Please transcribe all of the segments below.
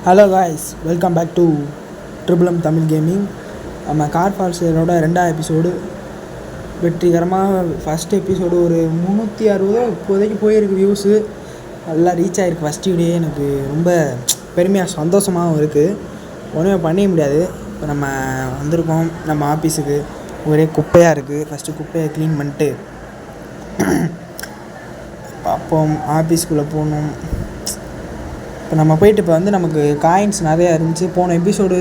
Hello guys, welcome back to triple M Tamil gaming. நம்ம car for சேலோட 2வது episode வெற்றிகரமாக ஃபஸ்ட் எபிசோடு ஒரு 360 இப்போதைக்கு போயிருக்கு வியூஸு. நல்லா ரீச் ஆகிருக்கு ஃபஸ்ட் வீடியோ. எனக்கு ரொம்ப பெருமையாக சந்தோஷமாகவும் இருக்குது. ஒன்றுமே பண்ணிக்க முடியாது. இப்போ நம்ம வந்திருக்கோம் நம்ம ஆஃபீஸுக்கு. ஒரே குப்பையாக இருக்குது. ஃபஸ்ட்டு குப்பையை க்ளீன் பண்ணிட்டு பார்ப்போம். ஆஃபீஸ்க்குள்ளே போகணும். இப்போ நம்ம போயிட்டு இப்போ நமக்கு காயின்ஸ் நிறையா இருந்துச்சு. போன எபிசோடு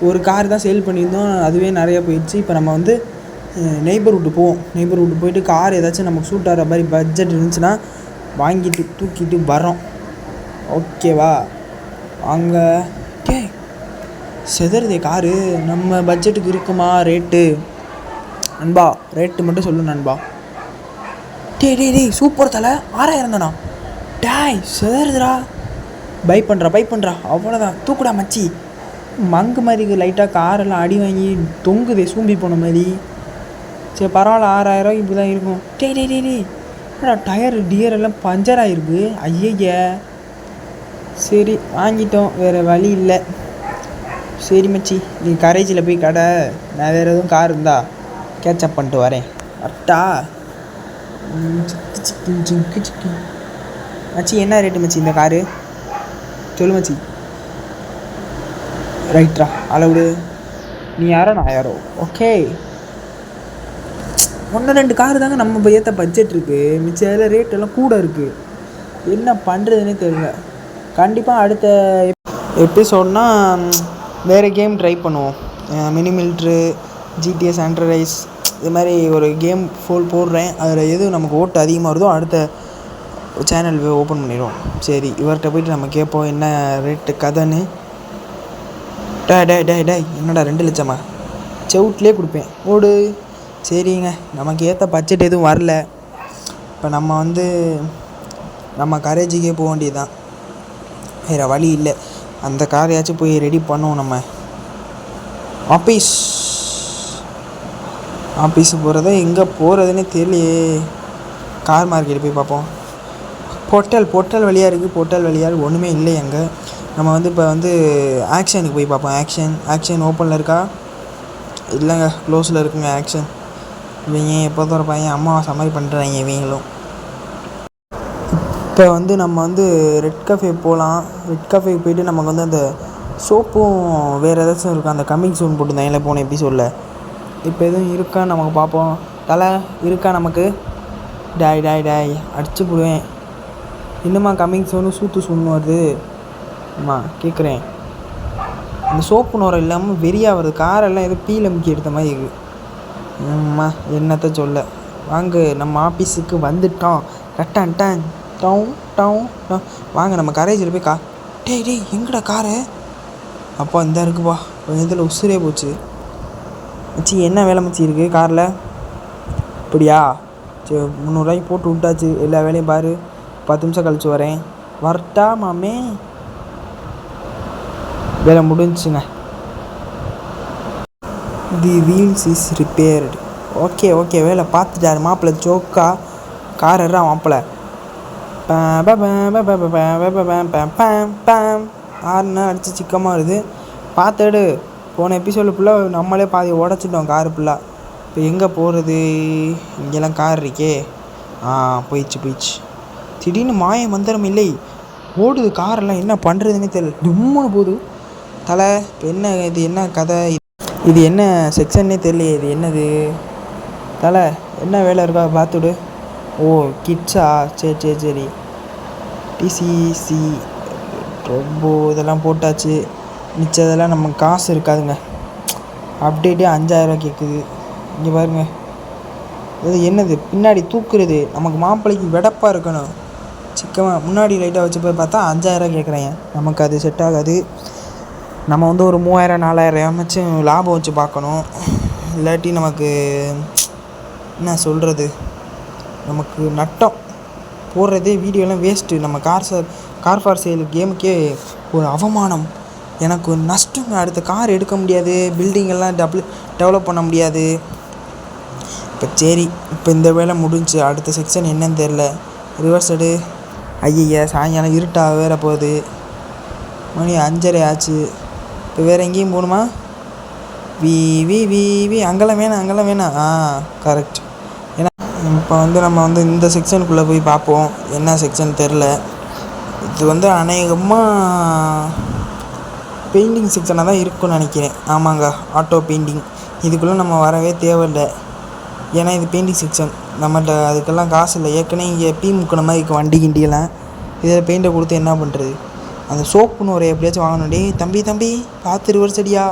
ஒரு கார் தான் சேல் பண்ணியிருந்தோம், அதுவே நிறையா போயிடுச்சு. இப்போ நம்ம நெய்பர்ஹுட்டு போவோம். நெய்பர்ஹுட்டு போயிட்டு கார் ஏதாச்சும் நமக்கு சூட் ஆகிற மாதிரி பட்ஜெட் இருந்துச்சுன்னா வாங்கிட்டு தூக்கிட்டு வரோம். ஓகேவா? அங்கே செதறுதே காரு. நம்ம பட்ஜெட்டுக்கு இருக்குமா ரேட்டு? நண்பா ரேட்டு மட்டும் சொல்லு நண்பா. டேய் சூப்பர் தலை, 6000 தானா? டேய் செதறுதுடா. பை பண்ணுறா அவ்வளோதான். தூக்குடா மச்சி. மங்கு மாதிரி லைட்டாக காரெல்லாம் அடி வாங்கி தொங்குதே சூம்பி போன மாதிரி. சரி பரவாயில்ல, 6000 இப்படி தான் இருக்கும். டேய் டயர் டியர் எல்லாம் பஞ்சர் ஆகிருக்கு. ஐய சரி வாங்கிட்டோம், வேறு வழி இல்லை. சரி மச்சி, நீ கரேஜில் போய் கடை, நான் வேறு எதுவும் கார் இருந்தா கேட்சப் பண்ணிட்டு வரேன். அட்டா சிக்கி மச்சி, என்ன ரேட்டு மச்சி இந்த காரு? சொல்லு மச்சி. ரைட்ரா, அளவுடு. நீ யாரோ நான் யாரோ. ஓகே, 1-2 காரு தாங்க நம்ம ஏற்ற பட்ஜெட் இருக்குது. மிச்சம் அதில் ரேட் எல்லாம் கூட இருக்குது. என்ன பண்ணுறதுன்னே தெரியல. கண்டிப்பாக அடுத்த எபிசோட்னா வேறு கேம் ட்ரை பண்ணுவோம். மினி மில்ட்ரு, ஜிடிஎஸ் ஆண்ட்ரைஸ், இது மாதிரி ஒரு கேம் போடுறேன். அதில் எது நமக்கு ஓட்டு அதிகமாக வருதோ அடுத்த சேனல் ஓப்பன் பண்ணிடுவோம். சரி, இவர்கிட்ட போய்ட்டு நம்ம கேட்போம் என்ன ரேட்டு கதைன்னு. டேய் என்னடா 2 லட்சமா? செவுட்லேயே கொடுப்பேன், ஓடு. சரிங்க, நமக்கு ஏற்ற பட்ஜெட் எதுவும் வரல. இப்போ நம்ம கரேஜுக்கே போக வேண்டியது தான். வேறு வழி இல்லை. அந்த காரையாச்சும் போய் ரெடி பண்ணுவோம். நம்ம ஆஃபீஸு போகிறத எங்கே போகிறதுன்னே தெரியலையே. கார் மார்க்கெட்டு போய் பார்ப்போம். பொட்டல் வழியாக இருக்குது. பொட்டல் வழியாக ஒன்றுமே இல்லை அங்கே. நம்ம இப்போ ஆக்ஷனுக்கு போய் பார்ப்போம். ஆக்ஷன் ஓப்பனில் இருக்கா? இல்லைங்க, க்ளோஸில் இருக்குங்க ஆக்ஷன். இவங்க எப்போ திறப்பாங்க? அம்மாவாசை மாதிரி பண்ணுறாங்க இவங்களும். இப்போ நம்ம ரெட் கஃபே போகலாம். ரெட் கஃபேக்கு போய்ட்டு நமக்கு அந்த சோப்பும் வேறு ஏதாச்சும் இருக்கா? அந்த கம்மிங் சூன் போட்டுருந்தாங்களே போன எபிசோடில். இப்போ எதுவும் இருக்கா நமக்கு பார்ப்போம். தலை இருக்கா நமக்கு? டாய் அடிச்சு போடுவேன். இன்னுமா கம்மிங் சோனு சூன்னு வருது? ஆமாம் கேட்குறேன். அந்த சோப்பு நோரம் இல்லாமல் வெறியாக வருது. காரெல்லாம் ஏதோ பீல முக்கி எடுத்த மாதிரி இருக்குது. ஆமா, என்னத்தை சொல்ல. வாங்க, நம்ம ஆஃபீஸுக்கு வந்துட்டோம். கட்டான் டவுன் வாங்க, நம்ம கரேஜில் போய் டேய் எங்கடா காரு? அப்பா இந்த இருக்குப்பா. கொஞ்சம் இதில் உசுரே போச்சு மச்சி. என்ன வேலை மச்சி இருக்குது காரில்? இப்படியா? சரி, 300 ரூபாய்க்கு போட்டு விட்டாச்சு. எல்லா வேலையும் பாரு. 10 நிமிஷம் கழிச்சு வரேன். வரட்டா மாமே? வேலை முடிஞ்சுங்க. தி வீல்ஸ் இஸ் ரிப்பேர்டு. ஓகே வேலை பார்த்துட்டாரு மாப்பிள்ளை. ஜோக்கா கார் எறா மாப்பிள்ளை. ஆறுனா அடித்து சிக்கமாக வருது. பார்த்துடு. போன எபிசோடு ஃபுல்லாக நம்மளே பாதி உடச்சிட்டோம் காரு ஃபுல்லாக. இப்போ எங்கே போகிறது? இங்கெல்லாம் கார் இருக்கே. போயிடுச்சு. திடீர்னு மாய மந்திரம் இல்லை, ஓடுது காரெல்லாம். என்ன பண்ணுறதுன்னே தெரியல. தும்முன்னு போகுது. தலை இப்போ என்ன இது? என்ன கதை இது? என்ன செக்ஷன்னே தெரியலையே. இது என்னது? தலை என்ன வேலை இருக்கா பார்த்துடு. ஓ கிட்ஸா? சரி. டிசிசி ரொம்ப இதெல்லாம் போட்டாச்சு. மிச்சதெல்லாம் நம்ம காசு இருக்காதுங்க. அப்டேட்டே 5000 கேட்குது. இங்கே பாருங்க, இது என்னது? பின்னாடி தூக்குறது. நமக்கு மாப்பிள்ளைக்கு வெடப்பாக இருக்கணும். சிக்கமாக முன்னாடி லைட்டாக வச்சு போய் பார்த்தா 5000 கேட்குறேன். நமக்கு அது செட் ஆகாது. நம்ம ஒரு 3000-4000 லாபம் வச்சு பார்க்கணும். இல்லாட்டி நமக்கு என்ன சொல்கிறது, நமக்கு நட்டம். போடுறதே வீடியோலாம் வேஸ்ட்டு. நம்ம கார் ஃபார் சேல் கேமுக்கே ஒரு அவமானம். எனக்கு நஷ்டம். அடுத்த கார் எடுக்க முடியாது, பில்டிங்கெல்லாம் டெவலப் பண்ண முடியாது. இப்போ சரி, இப்போ இந்த வேலை முடிஞ்சு. அடுத்த செக்ஷன் என்னன்னு தெரில. ரிவர்ஸ் எடு. ஐய சாயங்காலம் இருட்டாக வேற போகுது. மணி 5:30 ஆச்சு. இப்போ வேறு எங்கேயும் போகணுமா? வி வி வி வி அங்கெல்லாம் வேணாம். கரெக்ட். ஏன்னா இப்போ நம்ம இந்த செக்ஷனுக்குள்ளே போய் பார்ப்போம். என்ன செக்ஷன் தெரில. இது அநேகமாக பெயிண்டிங் செக்ஷனாக தான் இருக்குன்னு நினைக்கிறேன். ஆமாங்க, ஆட்டோ பெயிண்டிங். இதுக்குள்ளே நம்ம வரவே தேவையில்லை. ஏன்னா இது பெயிண்டிங் செக்ஷன். நம்மகிட்ட அதுக்கெல்லாம் காசு இல்லை. ஏற்கனவே இங்கே முக்கின மாதிரி இருக்குது வண்டி கிண்டியெல்லாம். இதில் பெயிண்டை கொடுத்து என்ன பண்ணுறது? அந்த சோப்புன்னு ஒரு எப்படியாச்சும் வாங்கணும். டே தம்பி பார்த்து ரிவர்ஸ் அடியா.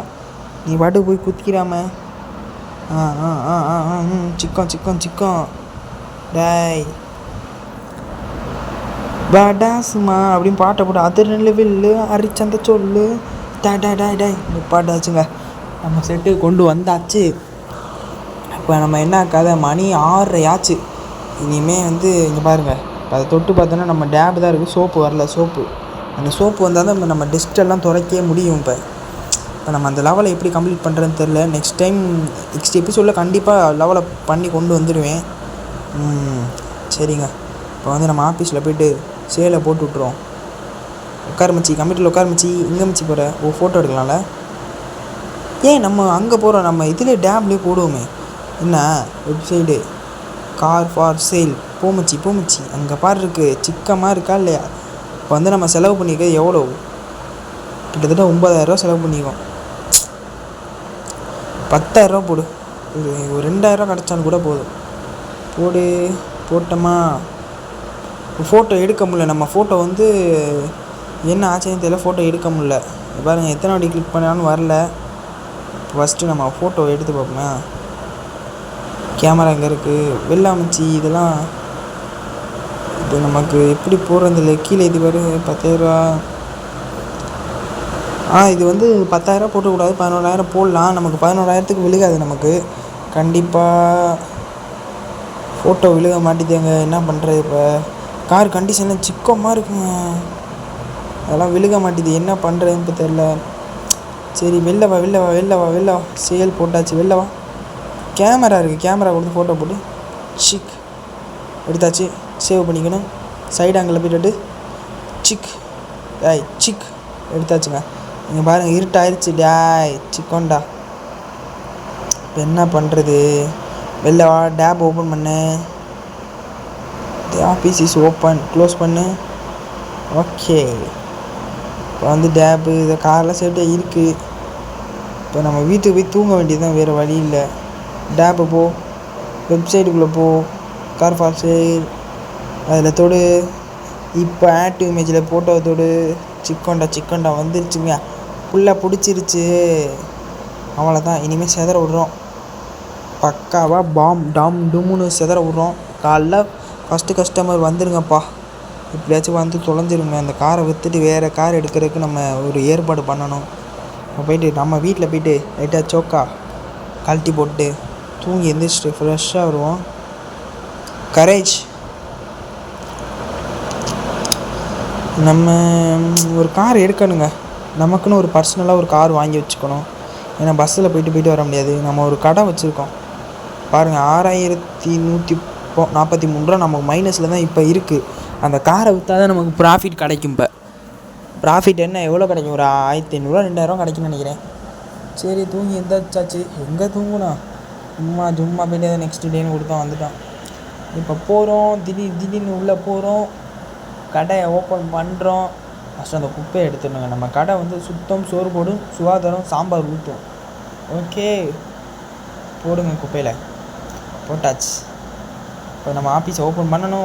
நீ பாட்டுக்கு போய் குத்திக்கிறாம. சிக்கம் டாய் படாசுமா அப்படின்னு பாட்டை போட்டு அது நல்ல வில்லு அரிச்சந்த சொல்லு டாய் பாட்டாச்சுங்க. நம்ம செட்டு கொண்டு வந்தாச்சு. இப்போ நம்ம என்ன கதை, மணி 6:30 ஆச்சு. இனிமேல் இங்கே பாருங்கள், இப்போ அதை தொட்டு பார்த்தோன்னா நம்ம டேப் தான் இருக்குது, சோப்பு வரல. அந்த சோப்பு வந்தால் தான் நம்ம டெஸ்ட்டெல்லாம் துடைக்கவே முடியும். இப்போ நம்ம அந்த லெவலை எப்படி கம்ப்ளீட் பண்ணுறதுன்னு தெரில. நெக்ஸ்ட் எபிசோடில் கண்டிப்பாக லெவலை பண்ணி கொண்டு வந்துடுவேன். சரிங்க. இப்போ நம்ம ஆஃபீஸில் போய்ட்டு சேலை போட்டு விட்ருவோம். உட்கார மச்சி, கம்ப்யூட்டரில் உட்கார மச்சி. இங்கே மச்சி போகிற ஃபோட்டோ எடுக்கலாம்ல? ஏன் நம்ம அங்கே போகிறோம்? நம்ம இதிலே டேப்லேயே போடுவோமே. என்ன வெப்சைடு கார் ஃபார் சேல். போமச்சி அங்கே பாரு இருக்குது. சிக்கமாக இருக்கா இல்லையா? இப்போ நம்ம செலவு பண்ணிக்க எவ்வளோ? கிட்டத்தட்ட 9,000 செலவு பண்ணிக்கோம். 10,000 போடு. ஒரு 2,000 கிடச்சாலும் கூட போதும். போட்டோமா? ஃபோட்டோ எடுக்க முடியல. நம்ம ஃபோட்டோ என்ன ஆச்சுன்னு தெரியல, ஃபோட்டோ எடுக்க முடியல. பாருங்கள், எத்தனை வாட்டி கிளிக் பண்ணாலும் வரல. ஃபஸ்ட்டு நம்ம ஃபோட்டோ எடுத்து பார்ப்போமே. கேமரா எங்கே இருக்குது? வெளில அமைச்சி இதெல்லாம் இப்போ நமக்கு எப்படி போடுறதில்ல. கீழே இது பாரு 10,000. இது 10,000 போட்டக்கூடாது, 11,000 போடலாம். நமக்கு 11,000க்கு விழுகாது. நமக்கு கண்டிப்பாக ஃபோட்டோ விழுக மாட்டேங்குதுங்க. என்ன பண்ணுறது? இப்போ கார் கண்டிஷனில் சிக்கமாக இருக்குங்க. அதெல்லாம் விழுக மாட்டேது. என்ன பண்ணுறதுன்னு இப்போ தெரில. சரி, வெளில வா. சேல் போட்டாச்சு, வெளில வா. கேமரா இருக்குது, கேமரா கொடுத்து ஃபோட்டோ போட்டு சிக் எடுத்தாச்சு. சேவ் பண்ணிக்கணும். சைடு ஆங்கிளில் போய்ட்டு சிக் எடுத்தாச்சுங்க. நீங்கள் பாருங்கள், இருட்டாயிருச்சு. சிக்கோண்டா. இப்போ என்ன பண்ணுறது? வெளில வா, டேப் ஓப்பன் பண்ணு. Office is open. க்ளோஸ் பண்ணு. ஓகே. இப்போ டேப்பு இதை காரெலாம் சேஃப்டியாக இருக்குது. இப்போ நம்ம வீட்டுக்கு போய் தூங்க வேண்டியது தான், வேறு வழி இல்லை. டேப்பு போ, வெப்சைட்டுக்குள்ளே போ, கார் ஃபார் சேல் அதில் தொடு. இப்போ ஆக்டிவ் இமேஜில் ஃபோட்டோவை தொடு. சிக்கோண்டா வந்துருச்சுங்க. ஃபுல்லாக பிடிச்சிருச்சு. அவ்வளோதான். இனிமேல் செதற விட்றோம். பக்காவாக டாம் டும்னு செதற விட்றோம். காலைல ஃபஸ்ட்டு கஸ்டமர் வந்துருங்கப்பா. எப்படியாச்சும் தொலைஞ்சிருங்க. அந்த காரை விற்றுட்டு வேறு கார் எடுக்கிறதுக்கு நம்ம ஒரு ஏற்பாடு பண்ணணும். போய்ட்டு நம்ம வீட்டில் போய்ட்டு லைட்டாக சோக்கா கழட்டி போட்டு தூங்கி எந்திரிச்சிட்டு ஃப்ரெஷ்ஷாக வருவோம். கரேஜ். நம்ம ஒரு கார் எடுக்கணுங்க. நமக்குன்னு ஒரு பர்சனலாக ஒரு கார் வாங்கி வச்சுக்கணும். ஏன்னா பஸ்ஸில் போய்ட்டு வர முடியாது. நம்ம ஒரு கடை வச்சுருக்கோம் பாருங்கள். 6,143 ரூபா நமக்கு மைனஸில் தான் இப்போ இருக்குது. அந்த காரை விற்றா தான் நமக்கு ப்ராஃபிட் கிடைக்கும். இப்போ ப்ராஃபிட் என்ன எவ்வளோ கிடைக்கும்? ஒரு 1,500 2,000 கிடைக்கும்னு நினைக்கிறேன். சரி, தூங்கி எந்தாச்சாச்சு. எங்கே தூங்குனா? சும்மா போய்ட்டு நெக்ஸ்ட் டேன்னு கொடுத்தோம், வந்துட்டோம். இப்போ போகிறோம். திடீர்னு உள்ளே போகிறோம். கடையை ஓப்பன் பண்ணுறோம். ஃபஸ்ட்டு அந்த குப்பையை எடுத்துடணுங்க. நம்ம கடை சுத்தம், சோறு போடும், சுகாதாரம், சாம்பார் ஊற்றும். ஓகே, போடுங்க குப்பையில். போட்டாச்சு. இப்போ நம்ம ஆஃபீஸை ஓப்பன் பண்ணணும்.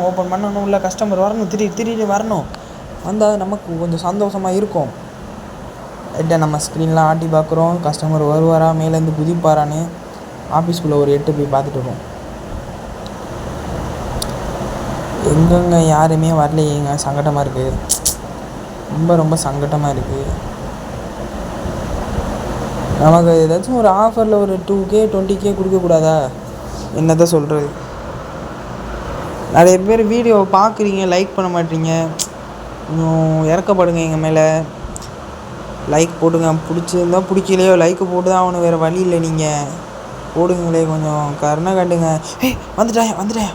உள்ள கஸ்டமர் வரணும். திடீர்னு வரணும். வந்தால் நமக்கு கொஞ்சம் சந்தோஷமாக இருக்கும். லைட்டாக நம்ம ஸ்க்ரீன்லாம் ஆட்டி பார்க்குறோம். கஸ்டமர் வருவாரா, மேலேருந்து குதிப்பாரான்னு. ஆஃபீஸ்க்குள்ளே ஒரு எட்டு போய் பார்த்துட்டு வருவோம். எங்கெங்க யாருமே வரலையேங்க. சங்கடமாக இருக்குது. ரொம்ப சங்கடமாக இருக்குது. நமக்கு ஏதாச்சும் ஒரு ஆஃபரில் ஒரு 2K 20K கொடுக்கக்கூடாதா? என்னதான் சொல்கிறது? நிறைய பேர் வீடியோ பார்க்குறீங்க, லைக் பண்ண மாட்டீங்க. கொஞ்சம் இறக்கப்படுங்க எங்கள் மேலே. லைக் போடுங்க. பிடிச்சிருந்தா பிடிக்கலையோ லைக்கு போட்டு தான் அவனு, வேறு வழி இல்லை. நீங்கள் போடுங்களே, கொஞ்சம் கருணை காட்டுங்க. வந்துட்டேன்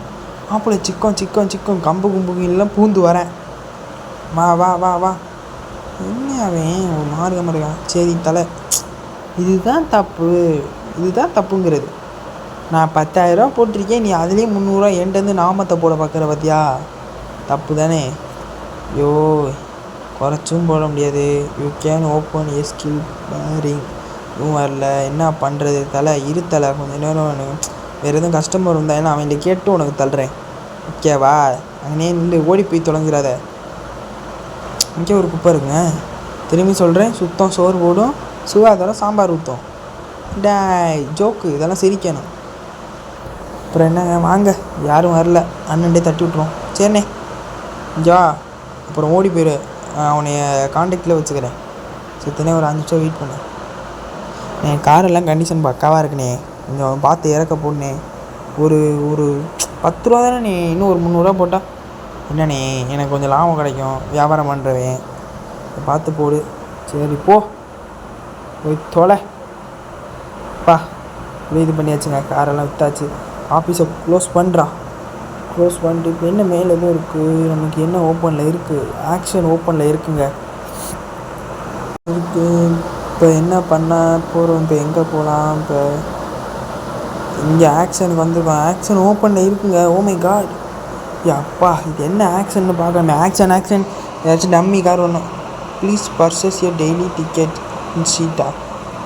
மாப்பிள்ளை. சிக்கம் கம்பு கும்புங்க எல்லாம் பூந்து வரேன். வா. என்ன அவன் ஒரு மார்க்கமாக இருக்கான். சரி தலை, இதுதான் தப்பு, இதுதான் தப்புங்கிறது. நான் 10,000 போட்டிருக்கேன், நீ அதுலேயும் 300 என்கிட்டருந்து நாமத்தை போட பார்க்குற பார்த்தியா? தப்பு தானே? ஐயோ, குறைச்சும் போட முடியாது. You can open a skill pairing. வரல, என்ன பண்ணுறது தலை? இருத்தலை கொஞ்சம் நேரம் வேறு எதுவும் கஸ்டமர் இருந்தால் ஏன்னா அவன்கிட்ட கேட்டு உனக்கு தள்ளுறேன், ஓகேவா? அங்கேயே நின்று ஓடி போய் தொலைஞ்சிடாத. இங்கே ஒரு குப்பை இருக்குங்க, திரும்பி சொல்கிறேன், சுத்தம் சோறு போடும், சுகாதாரம் சாம்பார் ஊற்றும். ஜோக்கு இதெல்லாம் சிரிக்கணும். அப்புறம் என்னங்க, வாங்க, யாரும் வரல, அண்ணன்டே தட்டி விட்ருவோம். சரிண்ணே ஜா, அப்புறம் ஓடி போயிடு, அவனைய கான்டாக்டில் வச்சுக்கிறேன். சுத்தனே ஒரு 5 நிமிஷம் வெயிட் பண்ணு. என் காரெல்லாம் கண்டிஷன் பக்காவாக இருக்குண்ணே, கொஞ்சம் பார்த்து இறக்க போடணே. ஒரு ஒரு 10 ரூபா தானே, நீ இன்னும் ஒரு 300 போட்டால் என்னண்ணே எனக்கு கொஞ்சம் லாபம் கிடைக்கும், வியாபாரம் பண்ணுறவேன், பார்த்து போடு. சரி போ, போய் தொலைப்பா. இப்படி இது பண்ணியாச்சுங்க, காரெல்லாம் விற்றாச்சு. ஆஃபீஸை க்ளோஸ் பண்ணுறான். க்ளோஸ் பண்ணிட்டு இப்போ என்ன மேலே எதுவும் இருக்குது, நமக்கு என்ன ஓப்பனில் இருக்குது, ஆக்ஷன் ஓப்பனில் இருக்குங்க இருக்குது. இப்போ என்ன பண்ண போகிறோம், இப்போ எங்கே போகலாம்? இப்போ இங்கே ஆக்ஷனுக்கு வந்துருக்கோம், ஆக்ஷன் ஓப்பனில் இருக்குங்க. ஓ மை காட், அப்பா இது என்ன ஆக்ஷன்னு பார்க்கலாமே. ஆக்ஷன் ஏதாச்சும் டம்மி கார் ஒன்றும். Please purchase a daily ticket in cheetah.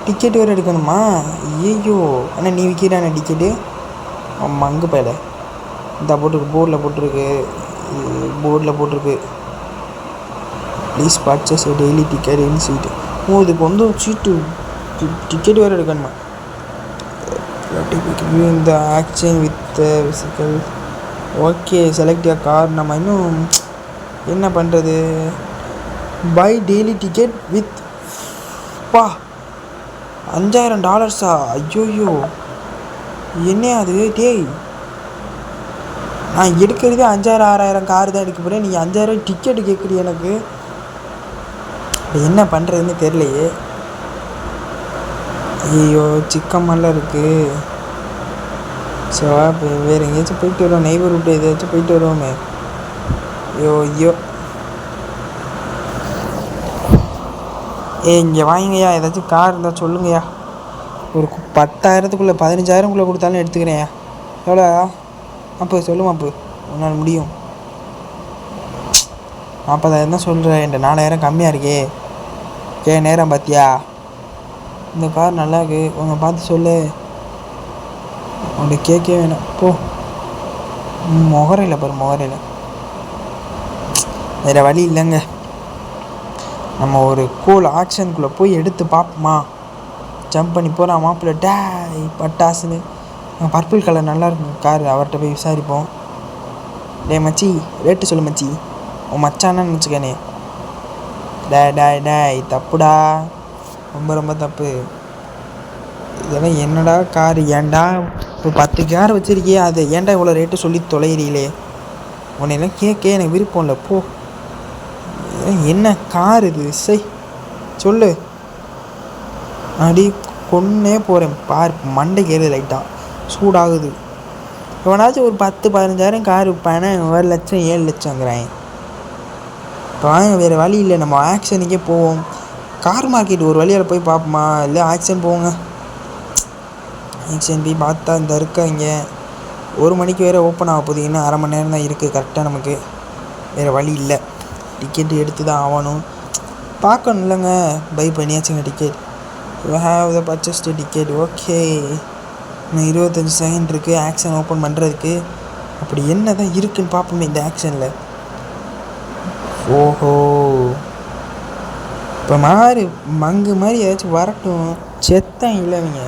Ticket வேறு எடுக்கணுமா? ஐயோ, ஆனால் நீ விற்கிறானே டிக்கெட்டு? ஆமாம், அங்கே போயில இந்த போட்டிருக்கு, போர்டில் போட்டிருக்கு please purchase a daily ticket in சீட்டு. ஓ, இதுக்கு வந்து சீட்டு டிக்கெட் வேறு எடுக்கணுமா? இந்த action with vehicle. Okay, select your car. நம்ம இன்னும் என்ன பண்ணுறது? பை டெய்லி டிக்கெட் வித் பா $5,000. ஐயோயோ, என்ன அது? டேய், நான் எடுக்கிறதே 5,000 6,000 கார் தான் எடுக்க போகிறேன், நீங்கள் 5,000 டிக்கெட்டு கேட்குறீ எனக்கு. என்ன பண்ணுறதுன்னு தெரியலையே. ஐயோ, சிக்கமெல்லாம் இருக்குது. ஸோ இப்போ வேறு எங்கேயாச்சும் போயிட்டு வருவோம், நெய்பர் விட்டு எதாச்சும் போயிட்டு வருவோமே. ஐயோ, இங்கே வாங்கிங்கய்யா, ஏதாச்சும் கார் இருந்தால் சொல்லுங்கய்யா. ஒரு 10,000க்குள்ளே 15,000க்குள்ளே கொடுத்தாலும் எடுத்துக்கிறேன்யா. எவ்வளோ அப்போ சொல்லுமா? அப்போ உன்னால் முடியும். 40,000 தான் சொல்கிறேன், என்கிட்ட 4,000 கம்மியாக இருக்கே. நேரம் பார்த்தியா? இந்த கார் நல்லா இருக்கு, உங்க பார்த்து சொல்லு. உன்கிட்ட கேட்கவே வேணாம் போ. முகரையில் பாரு, முகரையில். வேறு வழி இல்லைங்க, நம்ம ஒரு கூல் ஆக்ஷனுக்குள்ளே போய் எடுத்து பார்ப்போமா? ஜம்ப் பண்ணி போகிறான் மாப்பிள்ளை, டேய் பட்டாசுன்னு. பர்பிள் கலர் நல்லாயிருக்கும் கார், அவர்கிட்ட போய் விசாரிப்போம். டே மச்சி, ரேட்டு சொல்லு மச்சி. உன் மச்சானு நினச்சிக்கனே. டேய் தப்புடா, ரொம்ப தப்பு. இதெல்லாம் என்னடா கார், ஏன்டா இப்போ 10 கார் வச்சுருக்கியே, அது ஏன்டா இவ்வளோ ரேட்டு சொல்லி தொலைகிறீங்களே? உன்னையெல்லாம் கேட்க எனக்கு விருப்பம் இல்லை, போ. என்ன கார் இது? சொல்லு. அடி கொன்னே போகிறேன் பார், மண்டைக்கு ஏறு, லைட்டாக சூடாகுது. இவனாச்சும் ஒரு 10-15,000 கார் விற்பானே, 1 லட்சம் 7 லட்சங்கிறேன். இப்போ வாங்க, வேறு வழி இல்லை, நம்ம ஆக்ஷனுக்கே போவோம். கார் மார்க்கெட் ஒரு வழியால் போய் பார்ப்போமா? இல்லை ஆக்ஷன் போவோங்க. ஆக்ஷன் போய் பார்த்தா இந்த இருக்காங்க 1 மணிக்கு வேறு ஓப்பன் ஆக போகுது, இன்னும் 1/2 மணி நேரம் தான் இருக்குது கரெக்டாக. நமக்கு வேறு வழி இல்லை, டிக்கெட்டு எடுத்து தான் ஆகணும். பார்க்கணும் இல்லைங்க, பை பண்ணியாச்சுங்க ticket. You have the purchased ticket. Okay, இன்னும் 25 செகண்ட் இருக்குது ஆக்ஷன் ஓப்பன் பண்ணுறதுக்கு. அப்படி என்ன தான் இருக்குதுன்னு பார்ப்போமே இந்த ஆக்ஷனில். ஓஹோ, இப்போ மங்கு மாதிரி ஏதாச்சும் வரட்டும். செத்தான் இல்லைங்க,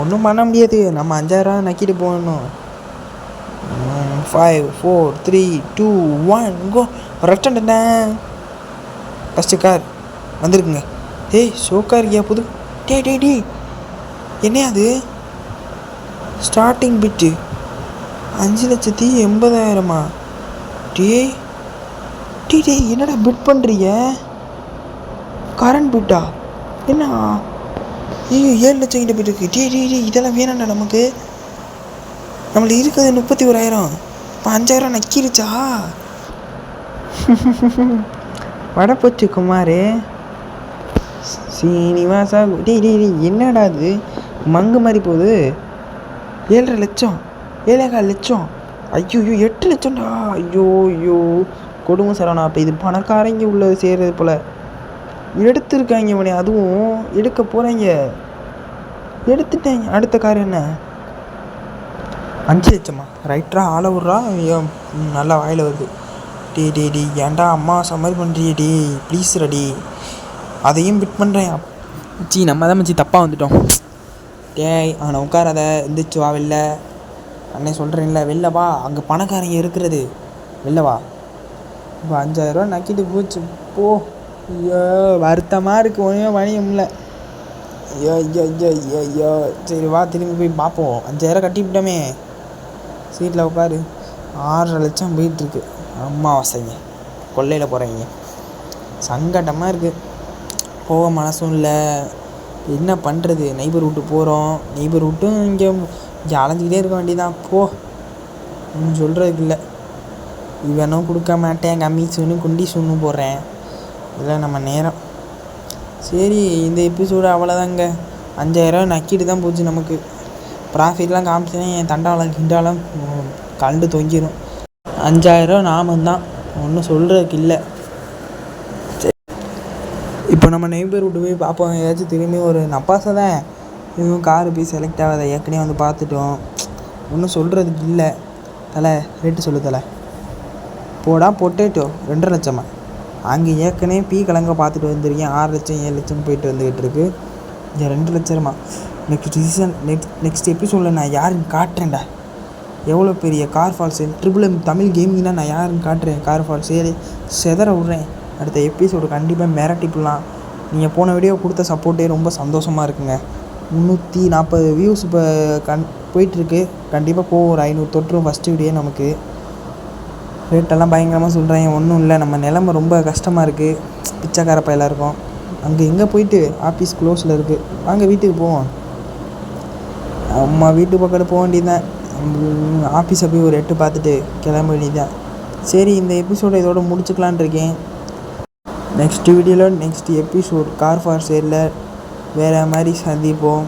ஒன்றும் பண்ண முடியாது. நம்ம 5,000 நக்கிட்டு போகணும். 5 4 3 2 1 கோ. ரெஸ்டாரண்ட் ஃபஸ்ட்டு கார் வந்துருக்குங்க. ஷோக்காக இருக்கியா புது? டே என்ன அது? ஸ்டார்டிங் பிட்டு 5,80,000. டே என்னடா பிட் பண்ணுறீங்க? கரண்ட் பிட்டா என்ன? 7 லட்சம் கிட்ட போய்ட்டு இருக்கு. டே இதெல்லாம் வேணாண்டா நமக்கு. நம்மளுக்கு இருக்கிறது 31,000. இப்போ 5,000 நக்கிருச்சா? வடை போச்சு குமார். சீனிவாசா டேய் டேய் டேய் என்னடா இது மங்கு மாதிரி போகுது. 7.5 லட்சம் 7.25 லட்சம் ஐயோ 8 லட்சம்டா. ஐயோ ஐயோ கொடுமை சரவணா. அப்போ இது பணக்காரங்க உள்ளது சேர்றது போல் எடுத்துருக்காங்க இவனே. அதுவும் எடுக்க போகிறாங்க, எடுத்துட்டாங்க. அடுத்த கார் என்ன 5 லட்சமா? ரைட்ரா ஆள விட்றா. ஐயோ நல்லா வாயில் வருது. டே ஏன்டா அம்மா சமாளி பண்ணுறியே டே ப்ளீஸ் ரெடி. அதையும் பிட் பண்ணுறேன். மச்சி நம்ம தான் மச்சி தப்பாக வந்துட்டோம். டேய் அவனை உட்காராத, எந்திரிச்சு வா வெளில. அண்ணே சொல்கிறேன்ல வெளில வா, அங்கே பணக்காரங்க இருக்கிறது. வெளில வா. இப்போ 5000 ரூபா நக்கிட்டு போச்சு போ. ஐயோ வருத்தமாக இருக்கு, ஒன்றுமே வணிகம்ல. ஐயோ ஐயோ ஐயோ ஐயோ ஐயோ சரி வா திரும்பி போய் பார்ப்போம். 5000 கட்டிவிட்டோமே. சீட்டில் உட்காரு. 6.5 லட்சம் போயிட்டுருக்கு. அம்மாவாசைங்க கொள்ளையில் போகிறீங்க. சங்கடமாக இருக்குது, போக மனசும் இல்லை. என்ன பண்ணுறது? நெய்பர் வீட்டு போகிறோம், நெய்பர் வீட்டும் இங்கே அலைஞ்சிக்கிட்டே இருக்க வேண்டியதான். போ ஒன்றும் சொல்கிறதுக்கு இல்லை. இவனும் கொடுக்க மாட்டேன், எங்கள் அம்மி சொன்னு குண்டி சொன்னு போடுறேன். இல்லை நம்ம நேரம். சரி இந்த எபிசோடு அவ்வளோதாங்க. 5000 நக்கிட்டு தான் போச்சு நமக்கு. ப்ராஃபிட்லாம் காமிச்சேன்னா என் தண்டாலம் கிண்டாலம் கலண்டு தொங்கிடும். 5000 நாமந்தான், ஒன்றும் சொல்கிறதுக்கு இல்லை. இப்போ நம்ம நெய்பர் விட்டு போய் பார்ப்போம். ஏதாச்சும் திரும்பி ஒரு நப்பாசை தான் இதுவும் காரு போய் செலக்ட் ஆகாத. ஏற்கனவே வந்து பார்த்துட்டோம், ஒன்றும் சொல்கிறதுக்கு இல்லை. தலை ரேட்டு சொல்லு தலை. போடா பொட்டேட்டோ 2.5 லட்சமா? அங்கே ஏற்கனவே கலங்க பார்த்துட்டு வந்துருக்கேன். 6 லட்சம் 7 லட்சம் போயிட்டு வந்துக்கிட்டு இருக்கு. இங்கே 2 லட்சமா? நெக்ஸ்ட் எபிசோடில் நான் யாருன்னு காட்டுறேன்டா. எவ்வளோ பெரிய car fall sale triple Tamil கேமிங்னா நான் யாருன்னு காட்டுறேன். கார் ஃபால் சேல் செதற விட்றேன். அடுத்த எபிசோடு கண்டிப்பாக மிரட்டிப்புலாம். நீங்கள் போன வீடியோ கொடுத்த சப்போர்ட்டே ரொம்ப சந்தோஷமாக இருக்குங்க. 340 வியூஸ் இப்போ போயிட்டுருக்கு. கண்டிப்பாக போகும், ஒரு 500 தொற்றும் ஃபஸ்ட்டு வீடியோ நமக்கு. ரேட்டெல்லாம் பயங்கரமாக சொல்கிறேன். ஒன்றும் இல்லை, நம்ம நிலமை ரொம்ப கஷ்டமாக இருக்குது. பிச்சைக்கார பையலாக இருக்கும். அங்கே எங்கே போயிட்டு ஆஃபீஸ் க்ளோஸில் இருக்குது. வாங்க வீட்டுக்கு போவோம். அம்மா வீட்டு பக்கத்தில் போக வேண்டியதுதான். ஆஃபீஸை போய் ஒரு எட்டு பார்த்துட்டு கிளம்ப வேண்டியதுதான். சரி இந்த எபிசோடை இதோட முடிச்சுக்கலான் இருக்கேன். நெக்ஸ்ட் வீடியோவில் நெக்ஸ்ட் எபிசோட் கார் ஃபார் சேலில் வேறு மாதிரி சந்திப்போம்.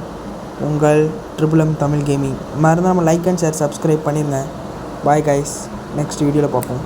உங்கள் ட்ரிபிள் தமிழ் கேமிங். மறந்துடாமல் லைக் அண்ட் ஷேர் சப்ஸ்கிரைப் பண்ணிடுங்க. பாய் கைஸ், நெக்ஸ்ட் வீடியோவில் பார்ப்போம்.